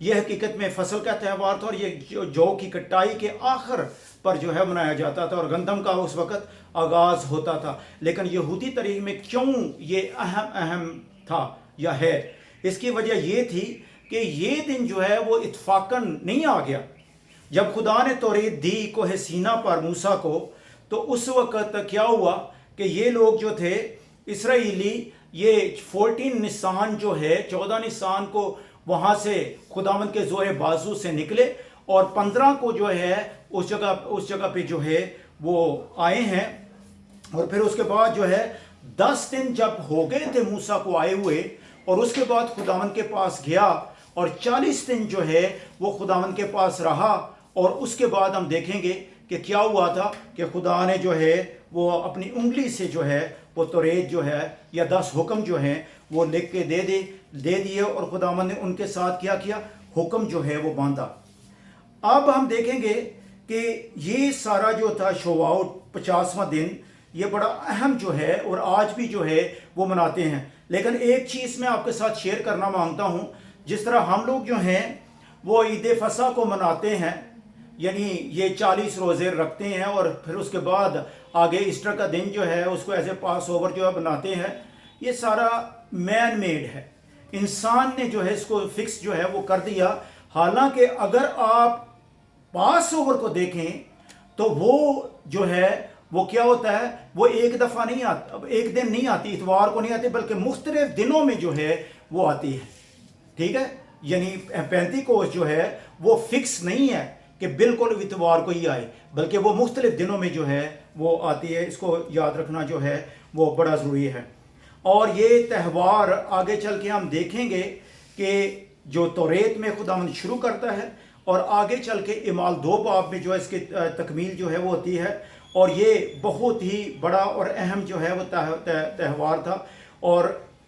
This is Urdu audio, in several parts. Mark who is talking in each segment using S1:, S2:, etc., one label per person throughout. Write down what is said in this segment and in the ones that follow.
S1: یہ حقیقت میں فصل کا تہوار تھا، اور یہ جو کی کٹائی کے آخر پر جو ہے منایا جاتا تھا، اور گندم کا اس وقت آغاز ہوتا تھا۔ لیکن یہودی تاریخ میں کیوں یہ اہم تھا یا ہے، اس کی وجہ یہ تھی کہ یہ دن جو ہے وہ اتفاقاً نہیں آ گیا۔ جب خدا نے توریت دی کوہ سینا پر موسیٰ کو، تو اس وقت کیا ہوا کہ یہ لوگ جو تھے اسرائیلی، یہ 14 نسان جو ہے 14 نسان کو وہاں سے خداوند کے زور بازو سے نکلے، اور 15 کو جو ہے اس جگہ پہ جو ہے وہ آئے ہیں، اور پھر اس کے بعد جو ہے 10 دن جب ہو گئے تھے موسیٰ کو آئے ہوئے، اور اس کے بعد خداوند کے پاس گیا، اور 40 دن جو ہے وہ خداوند کے پاس رہا، اور اس کے بعد ہم دیکھیں گے کہ کیا ہوا تھا کہ خدا نے جو ہے وہ اپنی انگلی سے جو ہے وہ توریت جو ہے یا 10 حکم جو ہیں وہ لکھ کے دے دیے، اور خداوند نے ان کے ساتھ کیا حکم جو ہے وہ باندھا۔ اب ہم دیکھیں گے کہ یہ سارا جو تھا شوال 50واں دن، یہ بڑا اہم جو ہے، اور آج بھی جو ہے وہ مناتے ہیں۔ لیکن ایک چیز میں آپ کے ساتھ شیئر کرنا مانگتا ہوں، جس طرح ہم لوگ جو ہیں وہ عید فصح کو مناتے ہیں، یعنی یہ 40 روزے رکھتے ہیں، اور پھر اس کے بعد آگے ایسٹر کا دن جو ہے اس کو ایز اے پاس اوور جو ہے بناتے ہیں۔ یہ سارا مین میڈ ہے، انسان نے جو ہے اس کو فکس جو ہے وہ کر دیا۔ حالانکہ اگر آپ پاس اوور کو دیکھیں تو وہ جو ہے وہ کیا ہوتا ہے، وہ ایک دفعہ نہیں آتا، ایک دن نہیں آتی، اتوار کو نہیں آتی، بلکہ مختلف دنوں میں جو ہے وہ آتی ہے، ٹھیک ہے۔ یعنی پینتیکوست جو ہے وہ فکس نہیں ہے کہ بالکل اتوار کو ہی آئے، بلکہ وہ مختلف دنوں میں جو ہے وہ آتی ہے۔ اس کو یاد رکھنا جو ہے وہ بڑا ضروری ہے۔ اور یہ تہوار آگے چل کے ہم دیکھیں گے کہ جو توریت میں خداوند شروع کرتا ہے، اور آگے چل کے اعمال 2 باب میں جو ہے اس کی تکمیل جو ہے وہ ہوتی ہے، اور یہ بہت ہی بڑا اور اہم جو ہے وہ تہوار تھا۔ اور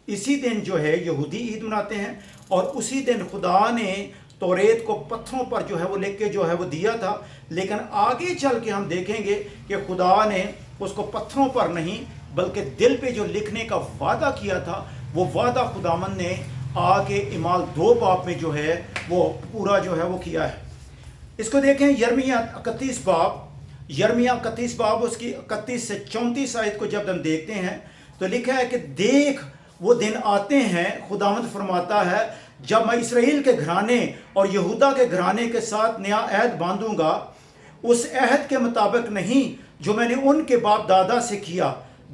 S1: اسی دن جو ہے یہودی عید مناتے ہیں، اور اسی دن خدا نے توریت کو پتھروں پر جو ہے وہ لکھ کے جو ہے وہ دیا تھا۔ لیکن آگے چل کے ہم دیکھیں گے کہ خدا نے اس کو پتھروں پر نہیں بلکہ دل پہ جو لکھنے کا وعدہ کیا تھا، وہ وعدہ خداوند نے آ کے اعمال 2 باب میں جو ہے وہ پورا جو ہے وہ کیا ہے۔ اس کو دیکھیں یرمیہ 31 باب، یرمیہ 31 باب اس کی 31 سے 34 آیت کو جب ہم دیکھتے ہیں تو لکھا ہے کہ دیکھ وہ دن آتے ہیں، خداوند فرماتا ہے، جب میں اسرائیل کے گھرانے اور یہودا کے گھرانے کے ساتھ نیا عہد باندھوں گا، اس عہد کے مطابق نہیں جو میں نے ان کے باپ دادا سے کیا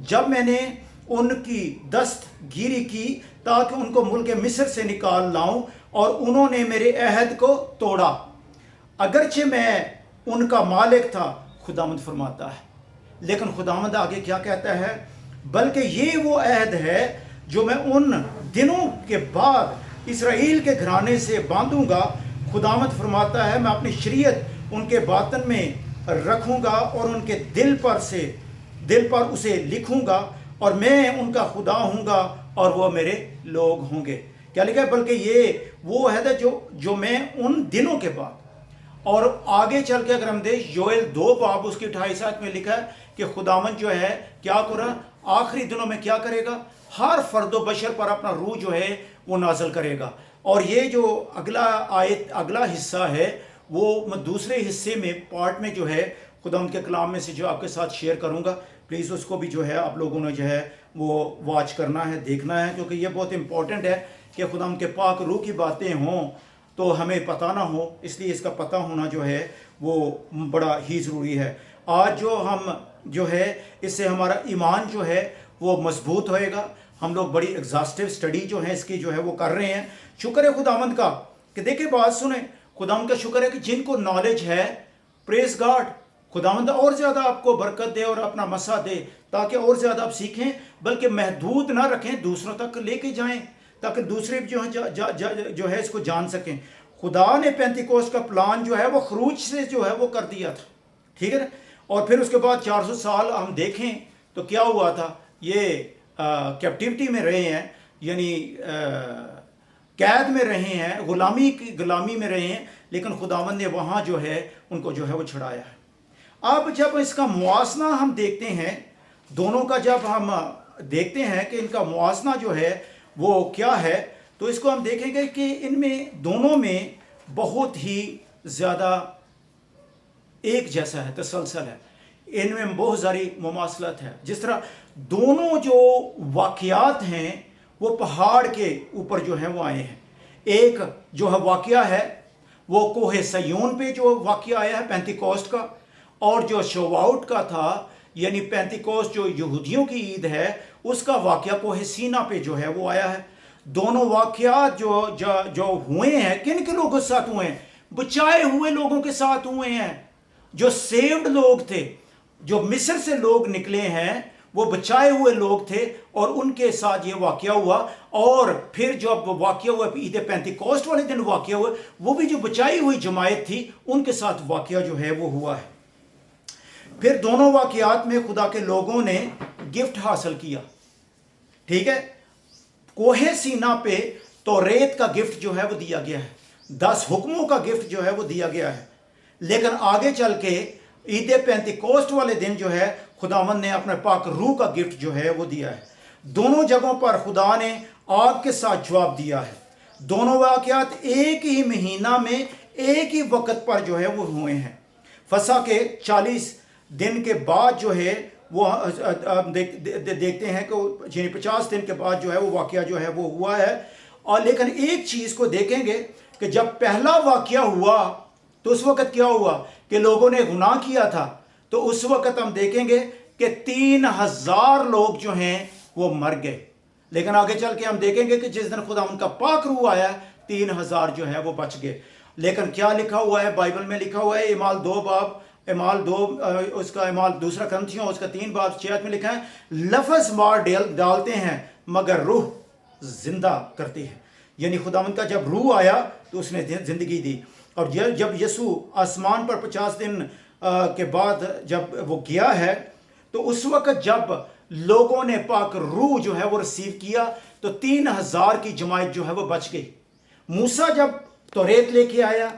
S1: جب میں نے ان کی دست گیری کی تاکہ ان کو ملک مصر سے نکال لاؤں، اور انہوں نے میرے عہد کو توڑا، اگرچہ میں ان کا مالک تھا، خداوند فرماتا ہے۔ لیکن خداوند آگے کیا کہتا ہے، بلکہ یہ وہ عہد ہے جو میں ان دنوں کے بعد اسرائیل کے گھرانے سے باندھوں گا، خداوند فرماتا ہے، میں اپنی شریعت ان کے باطن میں رکھوں گا اور ان کے دل پر اسے لکھوں گا، اور میں ان کا خدا ہوں گا اور وہ میرے لوگ ہوں گے۔ کیا لکھا ہے، بلکہ یہ وہ عہد ہے جو میں ان دنوں کے بعد۔ اور آگے چل کے اگر ہم دیکھ یوئیل 2 باب اس کی 28 آیت میں لکھا ہے کہ خداوند جو ہے کیا کرا، آخری دنوں میں کیا کرے گا، ہر فرد و بشر پر اپنا روح جو ہے وہ نازل کرے گا۔ اور یہ جو اگلا حصہ ہے وہ میں دوسرے حصے میں پارٹ میں جو ہے خداوند کے کلام میں سے جو آپ کے ساتھ شیئر کروں گا، پلیز اس کو بھی جو ہے آپ لوگوں نے جو ہے وہ واچ کرنا ہے، دیکھنا ہے، کیونکہ یہ بہت امپورٹنٹ ہے کہ خداوند کے پاک روح کی باتیں ہوں تو ہمیں پتہ نہ ہو، اس لیے اس کا پتہ ہونا جو ہے وہ بڑا ہی ضروری ہے۔ آج جو ہم جو ہے اس سے ہمارا ایمان جو ہے وہ مضبوط ہوئے گا۔ ہم لوگ بڑی ایگزاسٹیو سٹڈی جو ہے اس کی جو ہے وہ کر رہے ہیں۔ شکر ہے خداوند کا کہ دیکھیں بات سنیں، خداوند کا شکر ہے کہ جن کو نالج ہے، پریز گاڈ، خداوند اور زیادہ آپ کو برکت دے اور اپنا مسا دے تاکہ اور زیادہ آپ سیکھیں، بلکہ محدود نہ رکھیں، دوسروں تک لے کے جائیں تاکہ دوسرے جو ہے اس کو جان سکیں۔ خدا نے پینتیکوست کا پلان جو ہے وہ خروج سے جو ہے وہ کر دیا تھا، ٹھیک ہے نا۔ اور پھر اس کے بعد 400 سال ہم دیکھیں تو کیا ہوا تھا، یہ کیپٹیوٹی میں رہے ہیں، یعنی قید میں رہے ہیں، غلامی میں رہے ہیں، لیکن خداوند نے وہاں جو ہے ان کو جو ہے وہ چھڑایا ہے۔ اب جب اس کا موازنہ ہم دیکھتے ہیں، دونوں کا جب ہم دیکھتے ہیں کہ ان کا موازنہ جو ہے وہ کیا ہے، تو اس کو ہم دیکھیں گے کہ ان میں دونوں میں بہت ہی زیادہ ایک جیسا ہے، تسلسل ہے، ان میں بہت ساری مماثلت ہے. جس طرح دونوں جو واقعات ہیں وہ پہاڑ کے اوپر جو ہیں وہ آئے ہیں. ایک جو ہے واقعہ ہے وہ کوہ سیون پہ جو واقعہ آیا ہے پینتیکوسٹ کا، اور جو شواؤٹ کا تھا یعنی پینتیکوسٹ جو یہودیوں کی عید ہے اس کا واقعہ کوہ سینا پہ جو ہے وہ آیا ہے. دونوں واقعات جو ہوئے ہیں کن کے لوگوں کے ساتھ ہوئے ہیں؟ بچائے ہوئے لوگوں کے ساتھ ہوئے ہیں. جو سیوڈ لوگ تھے، جو مصر سے لوگ نکلے ہیں، وہ بچائے ہوئے لوگ تھے اور ان کے ساتھ یہ واقعہ ہوا. اور پھر جب واقعہ ہوا عید پینتیکوسٹ والے دن واقعہ ہوا، وہ بھی جو بچائی ہوئی جماعت تھی ان کے ساتھ واقعہ جو ہے وہ ہوا ہے. پھر دونوں واقعات میں خدا کے لوگوں نے گفٹ حاصل کیا. ٹھیک ہے، کوہ سینا پہ توریت کا گفٹ جو ہے وہ دیا گیا ہے، 10 حکموں کا گفٹ جو ہے وہ دیا گیا ہے. لیکن آگے چل کے عید پینتیکوسٹ والے دن جو ہے خداوند نے اپنے پاک روح کا گفٹ جو ہے وہ دیا ہے. دونوں جگہوں پر خدا نے آگ کے ساتھ جواب دیا ہے. دونوں واقعات ایک ہی مہینہ میں ایک ہی وقت پر جو ہے وہ ہوئے ہیں. فسح کے 40 دن کے بعد جو ہے وہ دیکھتے ہیں کہ 50 دن کے بعد جو ہے وہ واقعہ جو ہے وہ ہوا ہے. اور لیکن ایک چیز کو دیکھیں گے کہ جب پہلا واقعہ ہوا تو اس وقت کیا ہوا کہ لوگوں نے گناہ کیا تھا. تو اس وقت ہم دیکھیں گے کہ 3000 لوگ جو ہیں وہ مر گئے. لیکن آگے چل کے ہم دیکھیں گے کہ جس دن خدا ان کا پاک روح آیا 3000 جو ہے وہ بچ گئے. لیکن کیا لکھا ہوا ہے بائبل میں؟ لکھا ہوا ہے اعمال 2 باب اعمال 2 اس کا اعمال 2 کرنتھیوں اس کا 3 باب 6 میں لکھا ہے لفظ مار ڈالتے ہیں مگر روح زندہ کرتی ہے. یعنی خداوند کا جب روح آیا تو اس نے زندگی دی. اور جب یسوع آسمان پر 50 دن کے بعد جب وہ گیا ہے تو اس وقت جب لوگوں نے پاک روح جو ہے وہ ریسیو کیا تو 3000 کی جماعت جو ہے وہ بچ گئی. موسیٰ جب توریت لے کے آیا،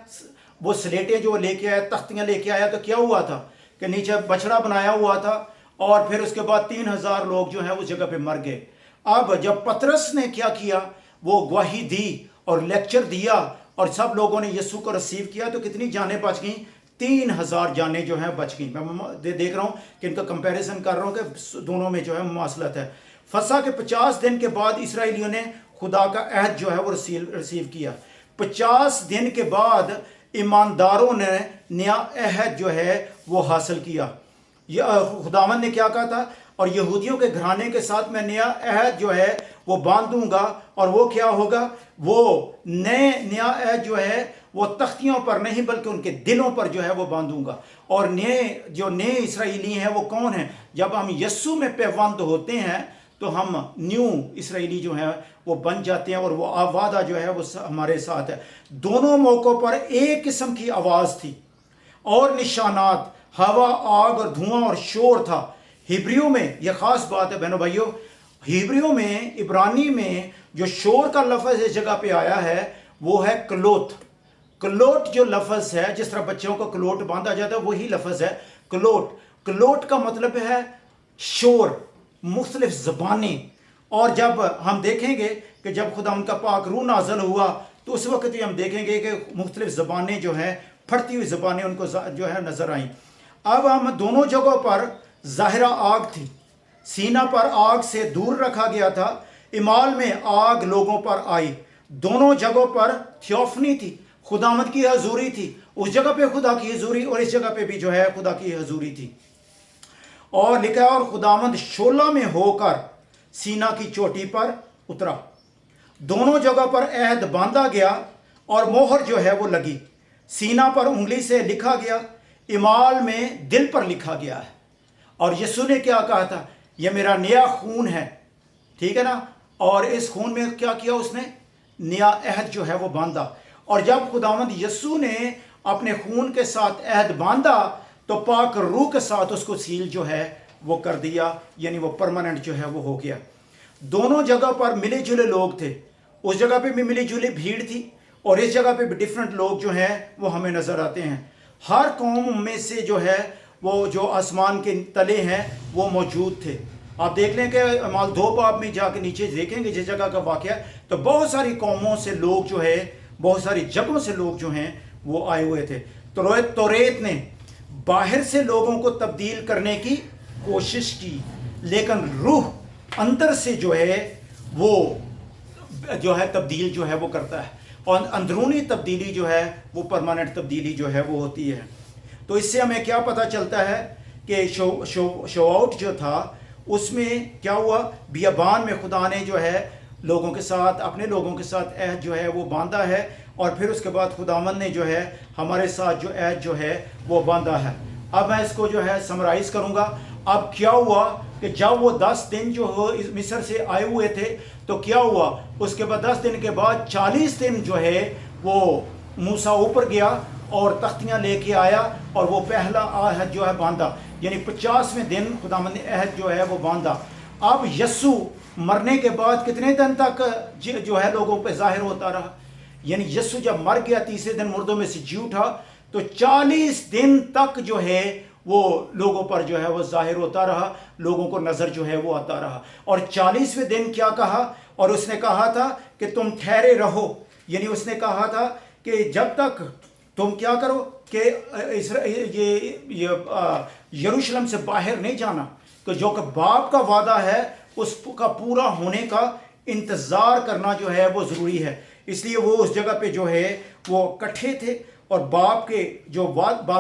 S1: وہ سلیٹیں جو لے کے آیا، تختیاں لے کے آیا، تو کیا ہوا تھا کہ نیچے بچڑا بنایا ہوا تھا اور پھر اس کے بعد 3000 لوگ جو ہیں اس جگہ پہ مر گئے. اب جب پطرس نے کیا کیا، وہ گواہی دی اور لیکچر دیا اور سب لوگوں نے یسوع کو ریسیو کیا تو کتنی جانیں بچ گئیں؟ 3000 جانیں جو ہیں بچ گئیں. میں دیکھ رہا ہوں کہ ان کا کمپیریزن کر رہا ہوں کہ دونوں میں جو ہے مماثلت ہے. فسح کے 50 دن کے بعد اسرائیلیوں نے خدا کا عہد جو ہے وہ ریسیو کیا. 50 دن کے بعد ایمانداروں نے نیا عہد جو ہے وہ حاصل کیا. خداوند نے کیا کہا تھا؟ اور یہودیوں کے گھرانے کے ساتھ میں نیا عہد جو ہے وہ باندھوں گا. اور وہ کیا ہوگا؟ وہ نیا عہد جو ہے وہ تختیوں پر نہیں بلکہ ان کے دلوں پر جو ہے وہ باندھوں گا. اور نئے اسرائیلی ہیں وہ کون ہیں؟ جب ہم یسوع میں پیوند ہوتے ہیں تو ہم نیو اسرائیلی جو ہیں وہ بن جاتے ہیں اور وہ وعدہ جو ہے وہ ہمارے ساتھ ہے. دونوں موقعوں پر ایک قسم کی آواز تھی اور نشانات، ہوا، آگ اور دھواں اور شور تھا. ہیبریو میں یہ خاص بات ہے بہنوں بھائیوں، ہیبریو میں عبرانی میں جو شور کا لفظ اس جگہ پہ آیا ہے وہ ہے کلوت. کلوٹ جو لفظ ہے، جس طرح بچوں کو کلوٹ باندھا جاتا ہے وہی لفظ ہے کلوٹ. کلوٹ کا مطلب ہے شور، مختلف زبانیں. اور جب ہم دیکھیں گے کہ جب خدا ان کا پاک روح نازل ہوا تو اس وقت بھی ہم دیکھیں گے کہ مختلف زبانیں جو ہیں، پھٹتی ہوئی زبانیں ان کو جو ہے نظر آئیں. اب ہم دونوں جگہوں پر ظاہرہ آگ تھی. سینا پر آگ سے دور رکھا گیا تھا، اعمال میں آگ لوگوں پر آئی. دونوں جگہوں پر تھیوفنی تھی، خداوند کی حضوری تھی. اس جگہ پہ خدا کی حضوری اور اس جگہ پہ بھی جو ہے خدا کی حضوری تھی. اور لکھا ہے اور خداوند شعلہ میں ہو کر سینا کی چوٹی پر اترا. دونوں جگہ پر عہد باندھا گیا اور مہر جو ہے وہ لگی. سینا پر انگلی سے لکھا گیا، اعمال میں دل پر لکھا گیا ہے. اور یسوع نے کیا کہا تھا؟ یہ میرا نیا خون ہے. ٹھیک ہے نا؟ اور اس خون میں کیا کیا اس نے؟ نیا عہد جو ہے وہ باندھا. اور جب خداوند یسوع نے اپنے خون کے ساتھ عہد باندھا تو پاک روح کے ساتھ اس کو سیل جو ہے وہ کر دیا، یعنی وہ پرماننٹ جو ہے وہ ہو گیا. دونوں جگہ پر ملے جلے لوگ تھے. اس جگہ پہ بھی ملی جلی بھیڑ تھی اور اس جگہ پہ بھی ڈیفرنٹ لوگ جو ہیں وہ ہمیں نظر آتے ہیں. ہر قوم میں سے جو ہے وہ جو آسمان کے تلے ہیں وہ موجود تھے. آپ دیکھ لیں کہ اعمال 2 باب میں جا کے نیچے دیکھیں گے جس جگہ کا واقعہ تو بہت ساری قوموں سے لوگ جو ہے بہت ساری جگہوں سے لوگ جو ہیں وہ آئے ہوئے تھے. توریت نے باہر سے لوگوں کو تبدیل کرنے کی کوشش کی، لیکن روح اندر سے جو ہے وہ تبدیل جو ہے وہ کرتا ہے، اور اندرونی تبدیلی جو ہے وہ پرماننٹ تبدیلی جو ہے وہ ہوتی ہے. تو اس سے ہمیں کیا پتہ چلتا ہے کہ شو آؤٹ جو تھا اس میں کیا ہوا، بیابان میں خدا نے جو ہے لوگوں کے ساتھ، اپنے لوگوں کے ساتھ عہد جو ہے وہ باندھا ہے، اور پھر اس کے بعد خداوند نے جو ہے ہمارے ساتھ جو عہد جو ہے وہ باندھا ہے. اب میں اس کو جو ہے سمرائز کروں گا. اب کیا ہوا کہ جب وہ 10 دن جو مصر سے آئے ہوئے تھے تو کیا ہوا، اس کے بعد 10 دن کے بعد 40 دن جو ہے وہ موسیٰ اوپر گیا اور تختیاں لے کے آیا، اور وہ پہلا عہد جو ہے باندھا، یعنی 50ویں دن خداوند نے عہد جو ہے وہ باندھا. اب یسوع مرنے کے بعد کتنے دن تک جو ہے لوگوں پہ ظاہر ہوتا رہا؟ یعنی یسوع جب مر گیا، تیسرے دن مردوں میں سے جی اٹھا، تو 40 دن تک جو ہے وہ لوگوں پر جو ہے وہ ظاہر ہوتا رہا، لوگوں کو نظر جو ہے وہ آتا رہا. اور 40ویں دن کیا کہا؟ اور اس نے کہا تھا کہ تم ٹھہرے رہو، یعنی اس نے کہا تھا کہ جب تک تم کیا کرو کہ یروشلم سے باہر نہیں جانا، کہ جو کہ باپ کا وعدہ ہے اس کا پورا ہونے کا انتظار کرنا جو ہے وہ ضروری ہے. اس لیے وہ اس جگہ پہ جو ہے وہ اکٹھے تھے، اور باپ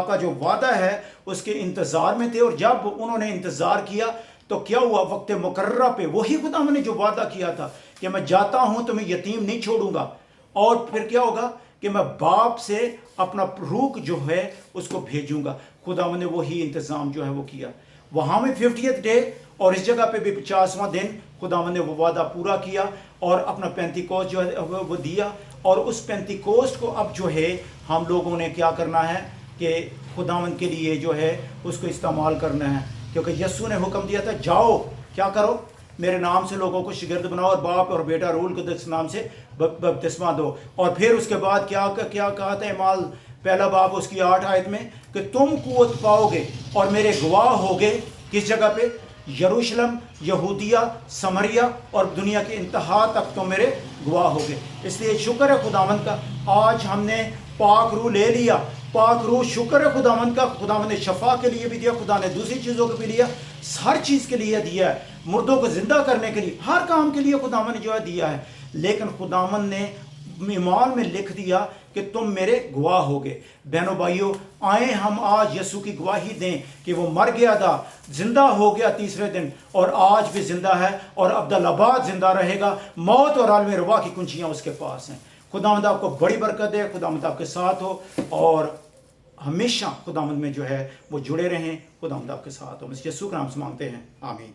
S1: کا جو وعدہ ہے اس کے انتظار میں تھے. اور جب انہوں نے انتظار کیا تو کیا ہوا، وقت مقررہ پہ وہی خدا نے جو وعدہ کیا تھا کہ میں جاتا ہوں تو میں یتیم نہیں چھوڑوں گا، اور پھر کیا ہوگا کہ میں باپ سے اپنا روح جو ہے اس کو بھیجوں گا. خدا نے وہی انتظام جو ہے وہ کیا. وہاں میں 50th ڈے اور اس جگہ پہ بھی 50واں دن خدا نے وہ وعدہ پورا کیا اور اپنا پینتیکوسٹ جو ہے وہ دیا. اور اس پینتیکوسٹ کو اب جو ہے ہم لوگوں نے کیا کرنا ہے کہ خداوند کے لیے جو ہے اس کو استعمال کرنا ہے، کیونکہ یسوع نے حکم دیا تھا جاؤ کیا کرو، میرے نام سے لوگوں کو شاگرد بناؤ اور باپ اور بیٹا روح القدس نام سے بپتسمہ دو. اور پھر اس کے بعد کیا کہا تھا اعمال پہلا باب اس کی 8 آیت میں کہ تم قوت پاؤ گے اور میرے گواہ ہوگے. کس جگہ پہ؟ یروشلم، یہودیہ، سمریہ اور دنیا کے انتہا تک تم میرے گواہ ہوگے. اس لیے شکر ہے خداوند کا، آج ہم نے پاک روح لے لیا. پاک روح شکر ہے خداوند کا، خداوند نے شفا کے لیے بھی دیا، خدا نے دوسری چیزوں کو بھی لیا، ہر چیز کے لیے دیا ہے، مردوں کو زندہ کرنے کے لیے، ہر کام کے لیے خداوند نے جو ہے دیا ہے. لیکن خداوند نے ایمان میں لکھ دیا کہ تم میرے گواہ ہوگے. بہنوں بھائیوں، آئیں ہم آج یسوع کی گواہی دیں کہ وہ مر گیا تھا، زندہ ہو گیا تیسرے دن، اور آج بھی زندہ ہے اور ابدالآباد زندہ رہے گا. موت اور عالم روا کی کنجیاں اس کے پاس ہیں. خداوند آپ کو بڑی برکت دے، خداوند آپ کے ساتھ ہو، اور ہمیشہ خداوند میں جو ہے وہ جڑے رہیں. خداوند آپ کے ساتھ ہو. یسوع کے نام سے مانگتے ہیں، آمین.